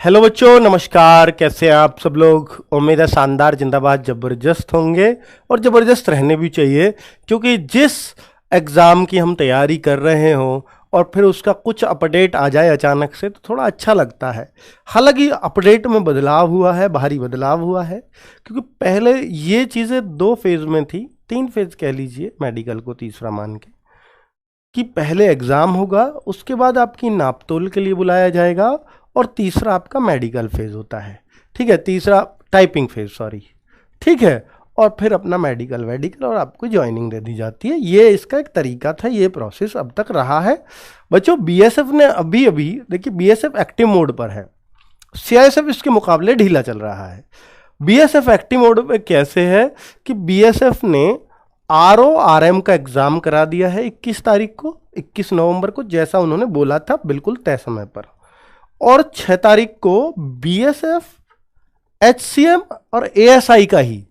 Hello बच्चों, नमस्कार। कैसे हैं आप सब लोग? उम्मीद है शानदार, जिंदाबाद, ज़बरदस्त होंगे और ज़बरदस्त रहने भी चाहिए, क्योंकि जिस एग्ज़ाम की हम तैयारी कर रहे हों और फिर उसका कुछ अपडेट आ जाए अचानक से तो थोड़ा अच्छा लगता है। हालांकि अपडेट में बदलाव हुआ है, भारी बदलाव हुआ है, क्योंकि पहले ये चीज़ें 2 फेज़ में थी, 3 फेज़ कह लीजिए मेडिकल को तीसरा मान के, कि पहले एग्ज़ाम होगा, उसके बाद आपकी नापतोल के लिए बुलाया जाएगा और तीसरा आपका मेडिकल फेज़ होता है। ठीक है, तीसरा टाइपिंग फेज़, सॉरी। ठीक है, और फिर अपना मेडिकल और आपको ज्वाइनिंग दे दी जाती है। ये इसका एक तरीका था, ये प्रोसेस अब तक रहा है। बच्चों, बीएसएफ ने अभी अभी, देखिए, बीएसएफ एक्टिव मोड पर है, सीआईएसएफ इसके मुकाबले ढीला चल रहा है। बीएसएफ एक्टिव मोड पे कैसे है कि बीएसएफ ने आरओआरएम का एग्जाम करा दिया है 21 तारीख को, 21 नवंबर को, जैसा उन्होंने बोला था, बिल्कुल तय समय पर। और 6 तारीख को बीएसएफ, एचसीएम और एएसआई का ही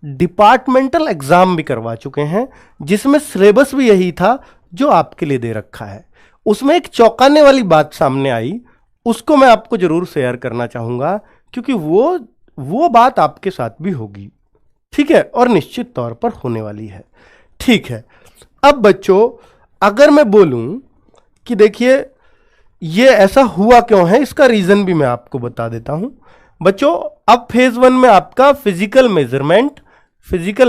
डिपार्टमेंटल एग्जाम भी करवा चुके हैं, जिसमें सिलेबस भी यही था जो आपके लिए दे रखा है। उसमें एक चौंकाने वाली बात सामने आई, उसको मैं आपको जरूर शेयर करना चाहूंगा, क्योंकि वो बात आपके साथ भी होगी। ठीक है, और निश्चित तौर पर होने वाली है। ठीक है, अब बच्चों, अगर मैं बोलूं कि देखिए ये ऐसा हुआ क्यों है, इसका रीजन भी मैं आपको बता देता हूं। बच्चों, अब फेज 1 में आपका फिजिकल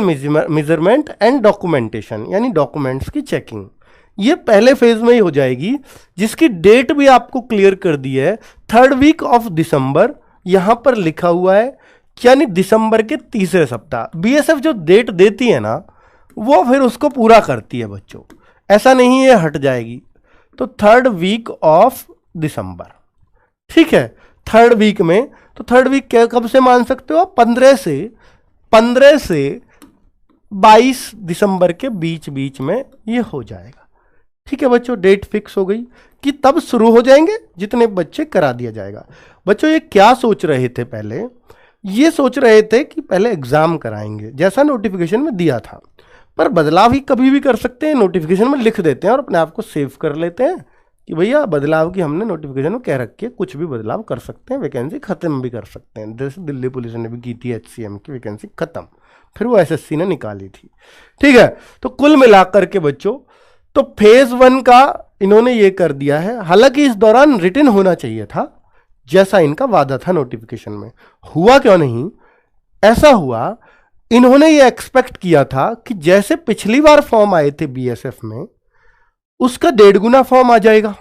मेजरमेंट एंड डॉक्यूमेंटेशन, यानी डॉक्यूमेंट्स की चेकिंग, ये पहले फेज में ही हो जाएगी, जिसकी डेट भी आपको क्लियर कर दी है, 3rd वीक ऑफ दिसंबर, यहां पर लिखा हुआ है, यानी दिसंबर के तीसरे सप्ताह। बीएसएफ जो डेट देती है ना, वो फिर उसको पूरा करती है बच्चों, ऐसा नहीं है हट जाएगी। तो 3rd वीक ऑफ दिसंबर, ठीक है, 3rd वीक में, तो 3rd वीक कब से मान सकते हो? 15 से 22 दिसंबर के बीच बीच में ये हो जाएगा। ठीक है बच्चों, डेट फिक्स हो गई कि तब शुरू हो जाएंगे, जितने बच्चे करा दिया जाएगा। बच्चों, ये क्या सोच रहे थे पहले? ये सोच रहे थे कि पहले एग्जाम कराएंगे, जैसा नोटिफिकेशन में दिया था, पर बदलाव ही कभी भी कर सकते हैं। नोटिफिकेशन में लिख देते हैं और अपने आप को सेव कर लेते हैं कि भैया बदलाव की हमने नोटिफिकेशन में कह रखी है, कुछ भी बदलाव कर सकते हैं, वैकेंसी खत्म भी कर सकते हैं। जैसे दिल्ली पुलिस ने भी की थी, एचसीएम की वैकेंसी खत्म, फिर वो एसएससी ने निकाली थी। ठीक है, तो कुल मिलाकर के बच्चों, तो फेज 1 का इन्होंने ये कर दिया है। हालांकि इस दौरान रिटन होना चाहिए था, जैसा इनका वादा था नोटिफिकेशन में। हुआ क्यों नहीं? ऐसा हुआ, इन्होंने ये एक्सपेक्ट किया था कि जैसे पिछली बार फॉर्म आए थे बीएसएफ में, उसका 1.5 गुना फॉर्म आ जाएगा,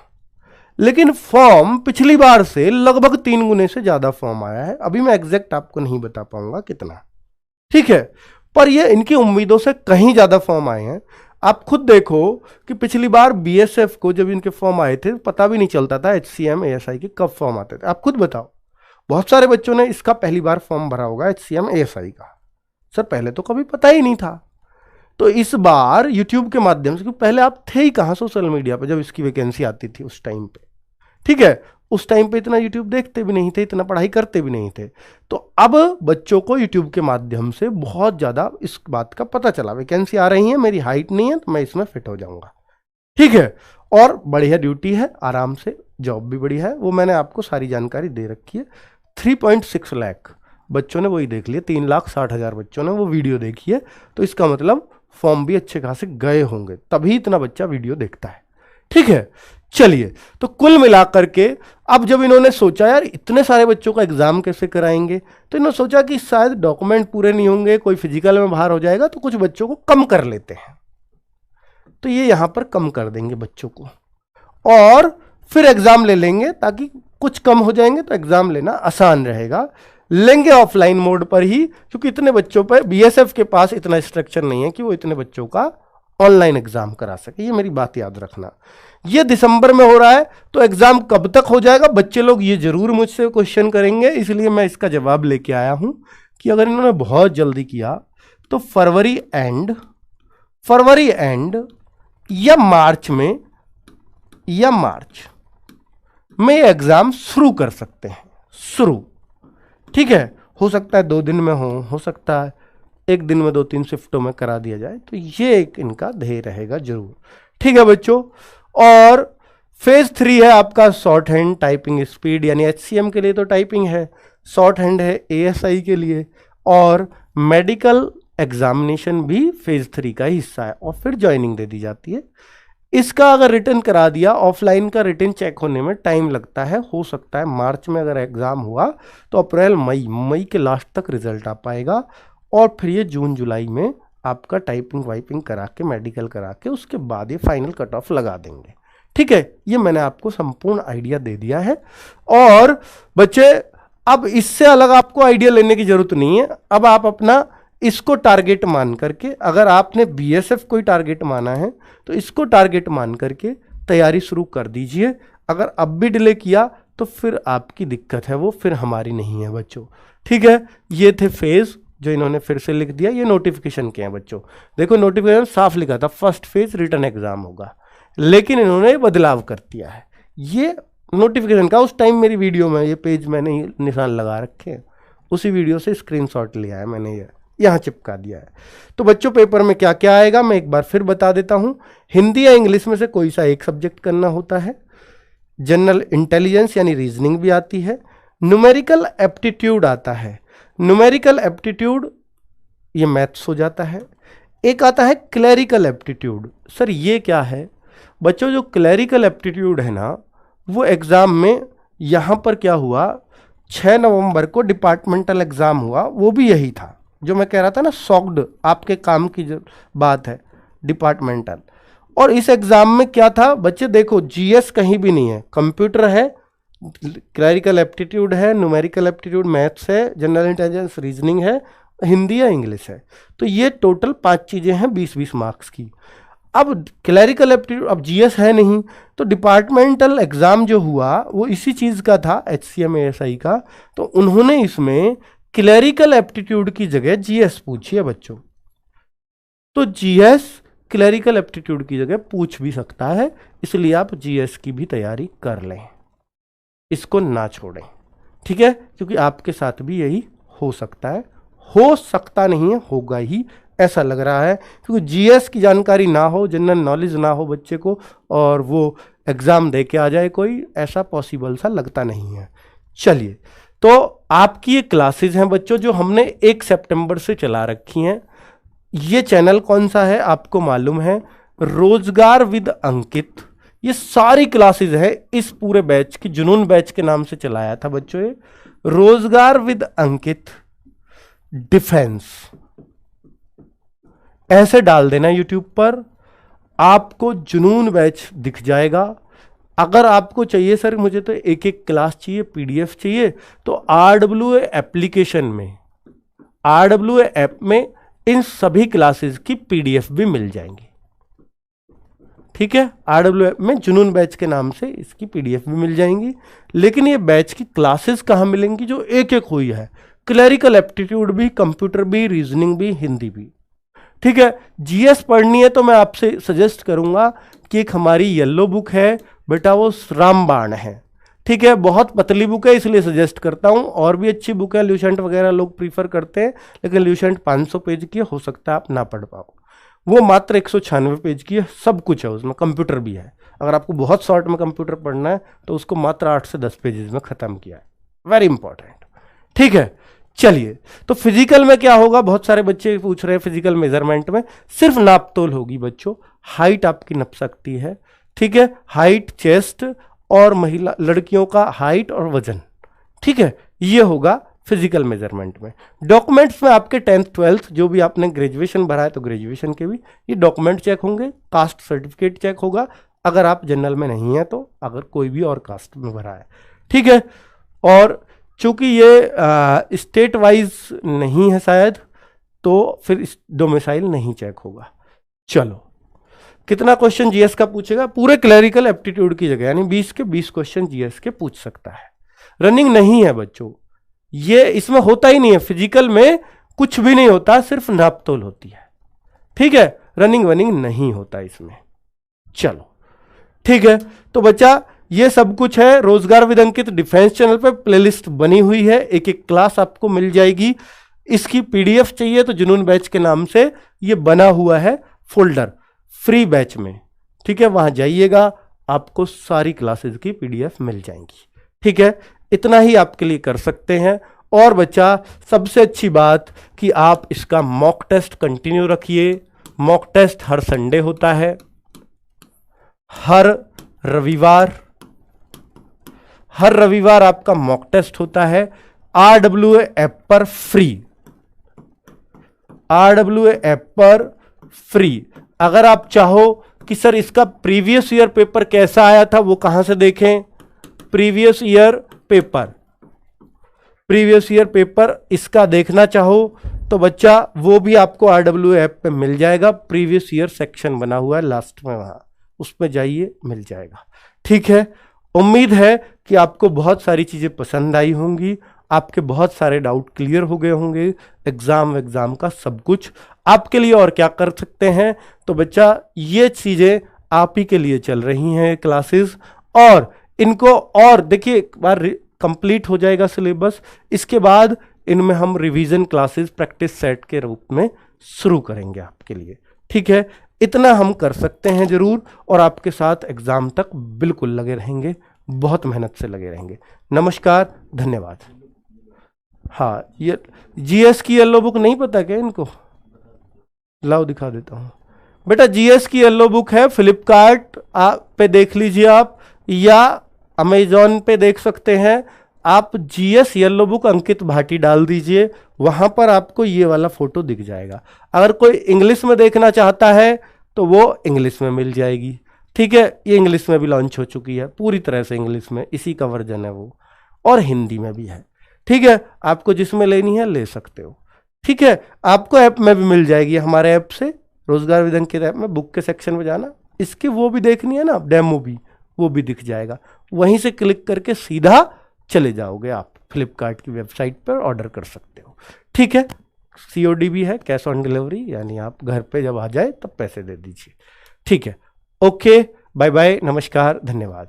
लेकिन फॉर्म पिछली बार से लगभग 3 गुने से ज्यादा फॉर्म आया है। अभी मैं एग्जैक्ट आपको नहीं बता पाऊंगा कितना, ठीक है, पर ये इनकी उम्मीदों से कहीं ज्यादा फॉर्म आए हैं। आप खुद देखो कि पिछली बार बीएसएफ को जब इनके फॉर्म आए थे, पता भी नहीं चलता था एचसीएम एएसआई के कब फॉर्म आते थे। आप खुद बताओ, बहुत सारे बच्चों ने इसका पहली बार फॉर्म भरा होगा, एचसीएम एएसआई का। सर, पहले तो कभी पता ही नहीं था। तो इस बार यूट्यूब के माध्यम से, क्योंकि पहले आप थे ही कहां सोशल मीडिया पे जब इसकी वैकेंसी आती थी उस टाइम पे, ठीक है, उस टाइम पे इतना यूट्यूब देखते भी नहीं थे, इतना पढ़ाई करते भी नहीं थे। तो अब बच्चों को यूट्यूब के माध्यम से बहुत ज़्यादा इस बात का पता चला, वैकेंसी आ रही है, मेरी हाइट नहीं है तो मैं इसमें फिट हो जाऊंगा। ठीक है, और बढ़िया ड्यूटी है, आराम से जॉब भी बढ़िया है, वो मैंने आपको सारी जानकारी दे रखी है। 3.6 लाख बच्चों ने वही देख लिया, 3,60,000 बच्चों ने वो वीडियो देखी है। तो इसका मतलब फॉर्म भी अच्छे खासे गए होंगे, तभी इतना बच्चा वीडियो देखता है। ठीक है, चलिए, तो कुल मिलाकर के अब जब इन्होंने सोचा यार इतने सारे बच्चों का एग्जाम कैसे कराएंगे, तो इन्होंने सोचा कि शायद डॉक्यूमेंट पूरे नहीं होंगे, कोई फिजिकल में बाहर हो जाएगा, तो कुछ बच्चों को कम कर लेते हैं। तो ये यहां पर कम कर देंगे बच्चों को और फिर एग्जाम ले लेंगे, ताकि कुछ कम हो जाएंगे तो एग्जाम लेना आसान रहेगा। लेंगे ऑफलाइन मोड पर ही, क्योंकि इतने बच्चों पर बीएसएफ के पास इतना स्ट्रक्चर नहीं है कि वो इतने बच्चों का ऑनलाइन एग्जाम करा सके। ये मेरी बात याद रखना। ये दिसंबर में हो रहा है, तो एग्जाम कब तक हो जाएगा? बच्चे लोग ये जरूर मुझसे क्वेश्चन करेंगे, इसलिए मैं इसका जवाब लेके आया हूं कि अगर इन्होंने बहुत जल्दी किया तो फरवरी एंड या मार्च में एग्जाम शुरू कर सकते हैं। शुरू, ठीक है, हो सकता है 2 दिन में हो सकता है 1 दिन में 2-3 शिफ्टों में करा दिया जाए। तो ये एक इनका ध्येय रहेगा जरूर। ठीक है बच्चों, और फेज 3 है आपका शॉर्ट हैंड टाइपिंग स्पीड, यानी HCM के लिए तो टाइपिंग है, शॉर्ट हैंड है ASI के लिए, और मेडिकल एग्जामिनेशन भी फेज 3 का हिस्सा है, और फिर ज्वाइनिंग दे दी जाती है। इसका अगर रिटर्न करा दिया, ऑफलाइन का रिटर्न चेक होने में टाइम लगता है, हो सकता है मार्च में अगर एग्जाम हुआ तो अप्रैल मई के लास्ट तक रिजल्ट आ पाएगा, और फिर ये जून जुलाई में आपका टाइपिंग वाइपिंग करा के मेडिकल करा के उसके बाद ये फाइनल कट ऑफ लगा देंगे। ठीक है, ये मैंने आपको संपूर्ण आइडिया दे दिया है। और बच्चे अब इससे अलग आपको आइडिया लेने की जरूरत नहीं है, अब आप अपना इसको टारगेट मान करके, अगर आपने BSF कोई टारगेट माना है तो इसको टारगेट मान करके तैयारी शुरू कर दीजिए। अगर अब भी डिले किया तो फिर आपकी दिक्कत है, वो फिर हमारी नहीं है बच्चों। ठीक है, ये थे फेज जो इन्होंने फिर से लिख दिया। ये नोटिफिकेशन के हैं बच्चों, देखो नोटिफिकेशन साफ लिखा था फर्स्ट फेज रिटर्न एग्जाम होगा, लेकिन इन्होंने बदलाव कर दिया है। ये नोटिफिकेशन का उस टाइम मेरी वीडियो में ये पेज मैंने निशान लगा रखे हैं, उसी वीडियो से स्क्रीनशॉट लिया है मैंने, ये यहाँ चिपका दिया है। तो बच्चों पेपर में क्या क्या आएगा मैं एक बार फिर बता देता हूँ। हिंदी या इंग्लिश में से कोई सा एक सब्जेक्ट करना होता है, जनरल इंटेलिजेंस यानी रीजनिंग भी आती है, न्यूमेरिकल एप्टीट्यूड आता है, न्यूमेरिकल एप्टीट्यूड ये मैथ्स हो जाता है, एक आता है क्लरिकल एप्टीट्यूड। सर ये क्या है बच्चों? जो क्लरिकल एप्टीट्यूड है ना, वो एग्ज़ाम में यहाँ पर क्या हुआ, 6 नवंबर को डिपार्टमेंटल एग्ज़ाम हुआ, वो भी यही था जो मैं कह रहा था ना, सॉक्ड आपके काम की जो बात है डिपार्टमेंटल। और इस एग्ज़ाम में क्या था बच्चे, देखो GS कहीं भी नहीं है, कंप्यूटर है, क्लरिकल एप्टीट्यूड है, न्यूमेरिकल एप्टीट्यूड मैथ्स है, जनरल इंटेलिजेंस रीजनिंग है, हिंदी या इंग्लिश है। तो ये टोटल 5 चीज़ें हैं 20-20 मार्क्स की। अब क्लरिकल एप्टीट्यूड, अब GS है नहीं, तो डिपार्टमेंटल एग्ज़ाम जो हुआ वो इसी चीज़ का था, HCM ASI का, तो उन्होंने इसमें क्लरिकल एप्टीट्यूड की जगह GS पूछी है बच्चों। तो GS क्लरिकल एप्टीट्यूड की जगह पूछ भी सकता है, इसलिए आप GS की भी तैयारी कर लें, इसको ना छोड़ें। ठीक है, क्योंकि आपके साथ भी यही हो सकता है, हो सकता नहीं है, होगा ही ऐसा लग रहा है, क्योंकि GS की जानकारी ना हो, जनरल नॉलेज ना हो बच्चे को, और वो एग्ज़ाम दे के आ जाए कोई, ऐसा पॉसिबल सा लगता नहीं है। चलिए, तो आपकी ये क्लासेस हैं बच्चों जो हमने 1 सितंबर से चला रखी हैं। ये चैनल कौन सा है आपको मालूम है, रोजगार विद अंकित। ये सारी क्लासेस है इस पूरे बैच की, जुनून बैच के नाम से चलाया था बच्चों ये, रोजगार विद अंकित डिफेंस। ऐसे डाल देना यूट्यूब पर, आपको जुनून बैच दिख जाएगा। अगर आपको चाहिए सर मुझे तो एक एक क्लास चाहिए, PDF चाहिए, तो RWA एप्लीकेशन में, RWA ऐप में इन सभी क्लासेस की PDF भी मिल जाएंगी। ठीक है, RWA में जुनून बैच के नाम से इसकी PDF भी मिल जाएंगी। लेकिन ये बैच की क्लासेस कहाँ मिलेंगी जो एक एक हुई है, क्लरिकल एप्टीट्यूड भी, कंप्यूटर भी, रीजनिंग भी, हिंदी भी। ठीक है, GS पढ़नी है तो मैं आपसे सजेस्ट करूंगा कि एक हमारी येलो बुक है बेटा, वो रामबाण है। ठीक है, बहुत पतली बुक है इसलिए सजेस्ट करता हूँ, और भी अच्छी बुक है, ल्यूसेंट वगैरह लोग प्रीफर करते हैं, लेकिन ल्यूसेंट 500 पेज की है, हो सकता है आप ना पढ़ पाओ। वो मात्र 196 पेज की है, सब कुछ है उसमें, कंप्यूटर भी है। अगर आपको बहुत शॉर्ट में कंप्यूटर पढ़ना है तो उसको मात्र 8 से 10 पेजेस में ख़त्म किया है, वेरी इंपॉर्टेंट। ठीक है, चलिए, तो फिजिकल में क्या होगा, बहुत सारे बच्चे पूछ रहे हैं, फिजिकल मेजरमेंट में सिर्फ नापतोल होगी बच्चों, हाइट आपकी नप सकती है। ठीक है, हाइट, चेस्ट, और महिला लड़कियों का हाइट और वजन। ठीक है, ये होगा फिजिकल मेजरमेंट में। डॉक्यूमेंट्स में आपके 10th 12th जो भी आपने ग्रेजुएशन भरा है तो ग्रेजुएशन के भी ये डॉक्यूमेंट चेक होंगे, कास्ट सर्टिफिकेट चेक होगा अगर आप जनरल में नहीं है तो, अगर कोई भी और कास्ट में भरा है। ठीक है, और चूंकि ये स्टेट वाइज नहीं है शायद, तो फिर डोमिसाइल नहीं चेक होगा। चलो, कितना क्वेश्चन GS का पूछेगा, पूरे क्लरिकल एप्टीट्यूड की जगह, यानी 20 के 20 क्वेश्चन GS के पूछ सकता है। रनिंग नहीं है बच्चों, ये इसमें होता ही नहीं है, फिजिकल में कुछ भी नहीं होता, सिर्फ नापतोल होती है। ठीक है, रनिंग वनिंग नहीं होता इसमें। चलो ठीक है, तो बच्चा ये सब कुछ है रोजगार विद अंकित डिफेंस चैनल पे प्लेलिस्ट बनी हुई है, एक एक क्लास आपको मिल जाएगी। इसकी PDF चाहिए तो जुनून बैच के नाम से ये बना हुआ है फोल्डर फ्री बैच में। ठीक है, वहां जाइएगा, आपको सारी क्लासेस की पीडीएफ मिल जाएंगी। ठीक है, इतना ही आपके लिए कर सकते हैं। और बच्चा, सबसे अच्छी बात कि आप इसका मॉक टेस्ट कंटिन्यू रखिए। मॉक टेस्ट हर संडे होता है, हर रविवार आपका मॉक टेस्ट होता है RWA ऐप पर फ्री। RWA ऐप पर फ्री। अगर आप चाहो कि सर इसका प्रीवियस ईयर पेपर कैसा आया था, वो कहां से देखें? प्रीवियस ईयर पेपर इसका देखना चाहो तो बच्चा वो भी आपको RWA ऐप पे मिल जाएगा। प्रीवियस ईयर सेक्शन बना हुआ है लास्ट में, वहां उसमें जाइए, मिल जाएगा। ठीक है, उम्मीद है कि आपको बहुत सारी चीजें पसंद आई होंगी, आपके बहुत सारे डाउट क्लियर हो गए होंगे। एग्जाम का सब कुछ आपके लिए। और क्या कर सकते हैं? तो बच्चा, ये चीजें आप ही के लिए चल रही हैं क्लासेस, और इनको और देखिए, एक बार कंप्लीट हो जाएगा सिलेबस, इसके बाद इनमें हम रिवीजन क्लासेस प्रैक्टिस सेट के रूप में शुरू करेंगे आपके लिए। ठीक है, इतना हम कर सकते हैं जरूर, और आपके साथ एग्जाम तक बिल्कुल लगे रहेंगे, बहुत मेहनत से लगे रहेंगे। नमस्कार, धन्यवाद। हाँ, ये जीएस की येलो बुक नहीं पता क्या इनको? लाओ दिखा देता हूँ बेटा। जीएस की येलो बुक है, फ्लिपकार्ट पे देख लीजिए आप, या अमेजॉन पे देख सकते हैं आप। जीएस येलो बुक अंकित भाटी डाल दीजिए, वहां पर आपको ये वाला फोटो दिख जाएगा। अगर कोई इंग्लिश में देखना चाहता है तो वो इंग्लिश में मिल जाएगी। ठीक है, ये इंग्लिश में भी लॉन्च हो चुकी है, पूरी तरह से इंग्लिश में, इसी का वर्जन है वो, और हिंदी में भी है। ठीक है, आपको जिसमें लेनी है ले सकते हो। ठीक है, आपको ऐप में भी मिल जाएगी, हमारे ऐप से रोजगार विदन के ऐप में बुक के सेक्शन में जाना, इसके वो भी देखनी है ना, डेमो भी, वो भी दिख जाएगा। वहीं से क्लिक करके सीधा चले जाओगे आप फ्लिपकार्ट की वेबसाइट पर, ऑर्डर कर सकते हो। ठीक है, COD भी है, कैश ऑन डिलीवरी, यानी आप घर पे जब आ जाए तब पैसे दे दीजिए। ठीक है, ओके, बाय बाय, नमस्कार, धन्यवाद।